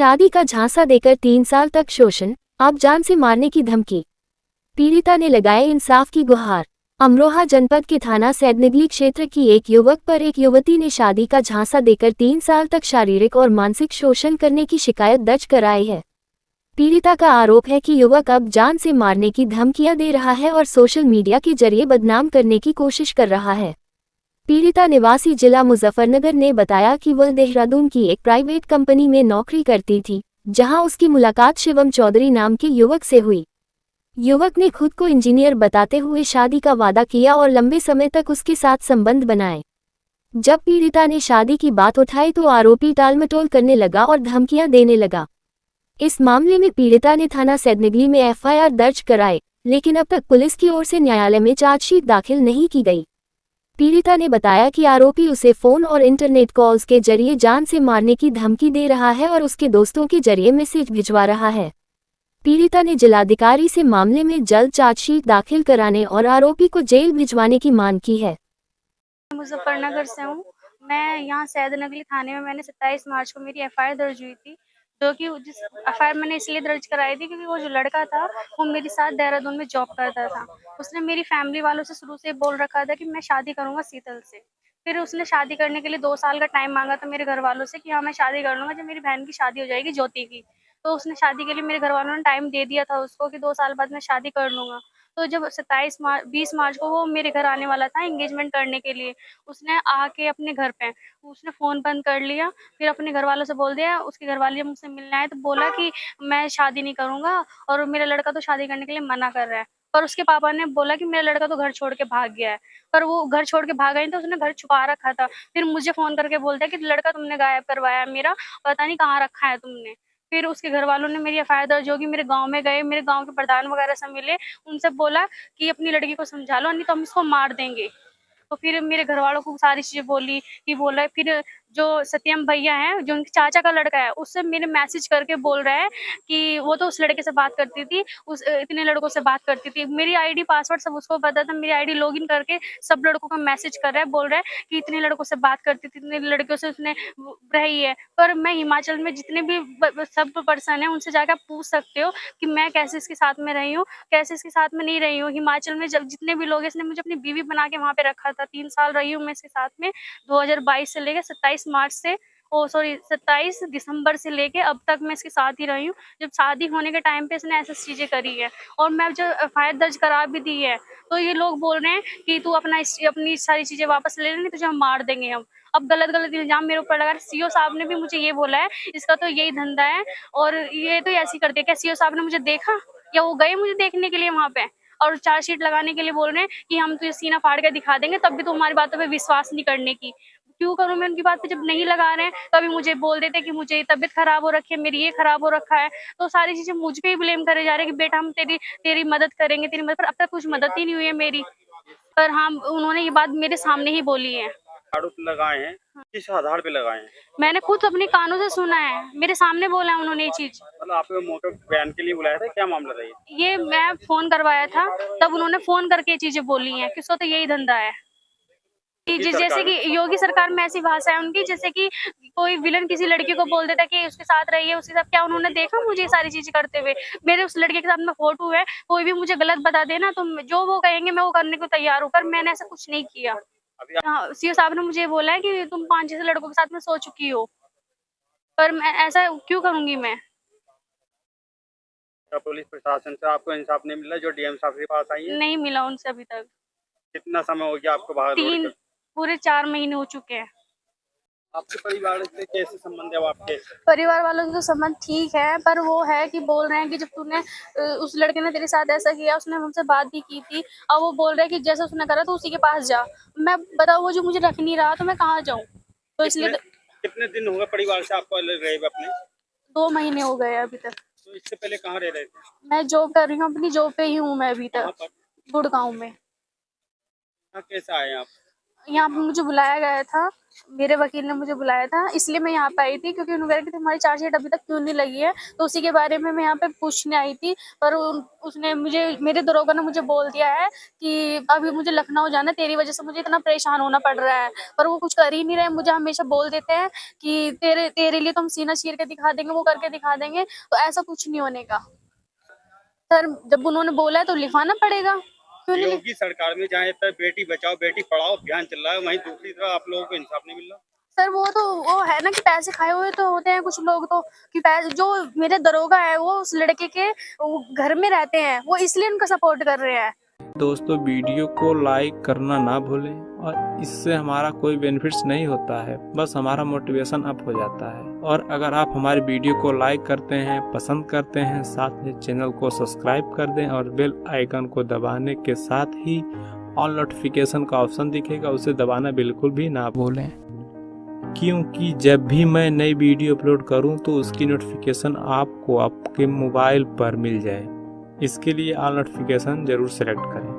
शादी का झांसा देकर 3 साल तक शोषण, आप जान से मारने की धमकी। पीड़िता ने लगाए इंसाफ की गुहार। अमरोहा जनपद के थाना सैदनगली क्षेत्र की एक युवक पर एक युवती ने शादी का झांसा देकर 3 साल तक शारीरिक और मानसिक शोषण करने की शिकायत दर्ज कराई है। पीड़िता का आरोप है कि युवक अब जान से मारने की धमकियां दे रहा है और सोशल मीडिया के जरिए बदनाम करने की कोशिश कर रहा है। पीड़िता निवासी जिला मुजफ्फरनगर ने बताया कि वह देहरादून की एक प्राइवेट कंपनी में नौकरी करती थी, जहां उसकी मुलाकात शिवम चौधरी नाम के युवक से हुई। युवक ने खुद को इंजीनियर बताते हुए शादी का वादा किया और लंबे समय तक उसके साथ संबंध बनाए। जब पीड़िता ने शादी की बात उठाई तो आरोपी टालमटोल करने लगा और धमकियां देने लगा। इस मामले में पीड़िता ने थाना सैदनगली में एफआईआर दर्ज कराई, लेकिन अब तक पुलिस की ओर से न्यायालय में चार्जशीट दाखिल नहीं की गई। पीड़िता ने बताया कि आरोपी उसे फोन और इंटरनेट कॉल्स के जरिए जान से मारने की धमकी दे रहा है और उसके दोस्तों के जरिए मैसेज भिजवा रहा है। पीड़िता ने जिलाधिकारी से मामले में जल्द चार्जशीट दाखिल कराने और आरोपी को जेल भिजवाने की मांग की है। मुजफ्फरनगर से हूँ। मैं यहाँ सैदनगली थाने में मैंने 27 मार्च को मेरी एफआईआर दर्ज हुई थी, जो कि जिस एफआईआर मैंने इसलिए दर्ज कराई थी क्योंकि वो जो लड़का था वो मेरे साथ देहरादून में जॉब करता था। उसने मेरी फैमिली वालों से शुरू से बोल रखा था कि मैं शादी करूंगा शीतल से। फिर उसने शादी करने के लिए 2 साल का टाइम मांगा था मेरे घर वालों से कि हाँ मैं शादी कर लूंगा जब मेरी बहन की शादी हो जाएगी ज्योति की। तो उसने शादी के लिए मेरे घर वालों ने टाइम दे दिया था उसको कि 2 साल बाद मैं शादी कर लूंगा। तो जब 20 मार्च को वो मेरे घर आने वाला था एंगेजमेंट करने के लिए, उसने आके अपने घर पे उसने फ़ोन बंद कर लिया। फिर अपने घर वालों से बोल दिया, उसके घर वाले जब मुझसे मिलने आए तो बोला कि मैं शादी नहीं करूँगा और मेरा लड़का तो शादी करने के लिए मना कर रहा है। पर उसके पापा ने बोला कि मेरा लड़का तो घर छोड़ के भाग गया है। पर वो घर छोड़ के भागा नहीं था, उसने घर छुपा रखा था। फिर मुझे फ़ोन करके बोलता है कि लड़का तुमने गायब करवाया है मेरा, पता नहीं कहाँ रखा है तुमने। फिर उसके घर वालों ने मेरी एफआईआर दर्ज होगी, मेरे गाँव में गए, मेरे गाँव के प्रधान वगैरह से मिले, उनसे बोला कि अपनी लड़की को समझा लो नहीं तो हम इसको मार देंगे। तो फिर मेरे घरवालों को सारी चीज़ें बोली कि बोला फिर जो सत्यम भैया हैं, जो उनके चाचा का लड़का है, उससे मेरे मैसेज करके बोल रहा है कि वो तो उस लड़के से बात करती थी, इतने लड़कों से बात करती थी। मेरी आईडी पासवर्ड सब उसको पता था, मेरी आईडी लॉगिन करके सब लड़कों को मैसेज कर रहा है, बोल रहा है कि इतने लड़कों से बात करती थी, इतने लड़कियों से उसने रही है। पर मैं हिमाचल में जितने भी सब पर्सन है उनसे जाकर आप पूछ सकते हो कि मैं कैसे इसके साथ में रही हूँ, कैसे इसके साथ में नहीं रही हूँ। हिमाचल में जब जितने भी लोग हैं, इसने मुझे अपनी बीवी बना के वहाँ पे रखा था। 3 साल रही हूँ मैं इसके साथ में, 2022 से लेके 27 मार्च से 27 दिसंबर से लेके अब तक मैं इसके साथ ही रही हूँ। जब शादी होने के टाइम पे इसने ऐसी चीज़ें करी है और मैं जो एफआईआर दर्ज करा भी दी है, तो ये लोग बोल रहे हैं कि तू अपनी सारी चीज़ें वापस ले ले, नहीं तुझे हम मार देंगे हम। अब गलत-गलत इल्ज़ाम मेरे ऊपर लगा रहे हैं। सीओ साहब ने भी मुझे ये बोला है, इसका तो यही धंधा है और ये तो ऐसे ही करती है। क्या सीओ साहब ने मुझे देखा या वो गए मुझे देखने के लिए वहाँ पे? और चार्जशीट लगाने के लिए बोल रहे हैं कि हम तुझे सीना फाड़ के दिखा देंगे, तब भी तू हमारी बातों पे विश्वास नहीं करने की। क्यों करूँ मैं उनकी बात पे जब नहीं लगा रहे हैं, कभी मुझे बोल देते हैं कि मुझे तबीयत खराब हो रखी है, मेरी ये खराब हो रखा है। तो सारी चीज़ें मुझ पे ही ब्लेम करे जा रहे हैं कि बेटा हम तेरी तेरी मदद करेंगे, तेरी मदद, पर अब तक कुछ मदद ही नहीं हुई है मेरी। पर हाँ, उन्होंने ये बात मेरे सामने ही बोली है। आरोप लगाए हैं, किस आधार पे लगाए हैं? मैंने खुद अपने कानों से सुना है, मेरे सामने बोला है उन्होंने ये चीज़। मतलब आपको मोटो बयान के लिए बुलाया था, क्या मामला था ये? ये मैं फ़ोन करवाया था, तब उन्होंने फ़ोन करके ये चीज़ें बोली हैं कि उसका तो यही धंधा है। कि योगी जैसे सरकार कि में योगी सरकार में ऐसी भाषा है उनकी, जैसे कि कोई विलन किसी लड़की को बोल देता है कि उसके साथ रहिए, उसके साथ, क्या उन्होंने देखा मुझे ये सारी चीज़ें करते हुए? मेरे उस लड़के के साथ में फ़ोटो है, कोई भी मुझे गलत बता देना तो जो वो कहेंगे मैं वो करने को तैयार हूँ, पर मैंने ऐसा कुछ नहीं किया। अभी हाँ, सीओ साहब ने मुझे बोला है कि तुम 5-6 लड़कों के साथ में सो चुकी हो, पर मैं ऐसा क्यों करूँगी मैं? आपका पुलिस प्रशासन से आपको इंसाफ नहीं मिला जो डीएम साहब के पास आई है? नहीं मिला उनसे अभी तक। कितना समय हो गया आपको बाहर रोड 3 कर? पूरे 4 महीने हो चुके हैं। आपके परिवार से कैसे संबंध है अब आपके? परिवार वालों के तो संबंध ठीक है, पर वो है कि बोल रहे हैं कि जब तूने उस लड़के ने तेरे साथ ऐसा किया, उसने हमसे बात भी की थी, अब वो बोल रहे हैं कि जैसा उसने करा तो उसी के पास जा। मैं बताओ वो जो मुझे रख नहीं रहा तो मैं कहाँ जाऊँ? तो इसलिए कितने कितने दिन हो गए परिवार से आपको अलग रहे हुए अपने? 2 महीने हो गए अभी तक। तो इससे पहले कहाँ रह रहे थे? मैं जॉब कर रही हूँ, अपनी जॉब पे ही हूँ मैं अभी कहाँ तक, पर? गुड़गाँव में। कहाँ कैसे आए आप? यहाँ पे मुझे बुलाया गया था, मेरे वकील ने मुझे बुलाया था, इसलिए मैं यहाँ पे आई थी क्योंकि उन्होंने कहा कि तुम्हारी चार्जशीट अभी तक क्यों नहीं लगी है, तो उसी के बारे में मैं यहाँ पे पूछने आई थी। पर उसने मुझे, मेरे दरोगा ने मुझे बोल दिया है कि अभी मुझे लखनऊ जाना है, तेरी वजह से मुझे इतना परेशान होना पड़ रहा है। पर वो कुछ कर ही नहीं रहे, मुझे हमेशा बोल देते हैं कि तेरे लिए तो हम सीना चीर के दिखा देंगे, वो करके दिखा देंगे, तो ऐसा कुछ नहीं होने का। सर जब उन्होंने बोला है तो लिखवाना पड़ेगा, क्यों नहीं? योगी सरकार में जहाँ तक बेटी बचाओ बेटी पढ़ाओ अभियान चल रहा है, वहीं दूसरी तरफ आप लोगों को इंसाफ नहीं मिल रहा। सर वो है ना कि पैसे खाए हुए तो होते हैं कुछ लोग, तो कि पैसे, जो मेरे दरोगा है वो उस लड़के के वो घर में रहते हैं, वो इसलिए उनका सपोर्ट कर रहे हैं। दोस्तों वीडियो को लाइक करना ना भूलें, और इससे हमारा कोई बेनिफिट्स नहीं होता है, बस हमारा मोटिवेशन अप हो जाता है। और अगर आप हमारी वीडियो को लाइक करते हैं, पसंद करते हैं, साथ में चैनल को सब्सक्राइब कर दें और बेल आइकन को दबाने के साथ ही ऑल नोटिफिकेशन का ऑप्शन दिखेगा, उसे दबाना बिल्कुल भी ना भूलें, क्योंकि जब भी मैं नई वीडियो अपलोड करूं तो उसकी नोटिफिकेशन आपको आपके मोबाइल पर मिल जाए। इसके लिए ऑल नोटिफिकेशन जरूर सेलेक्ट करें।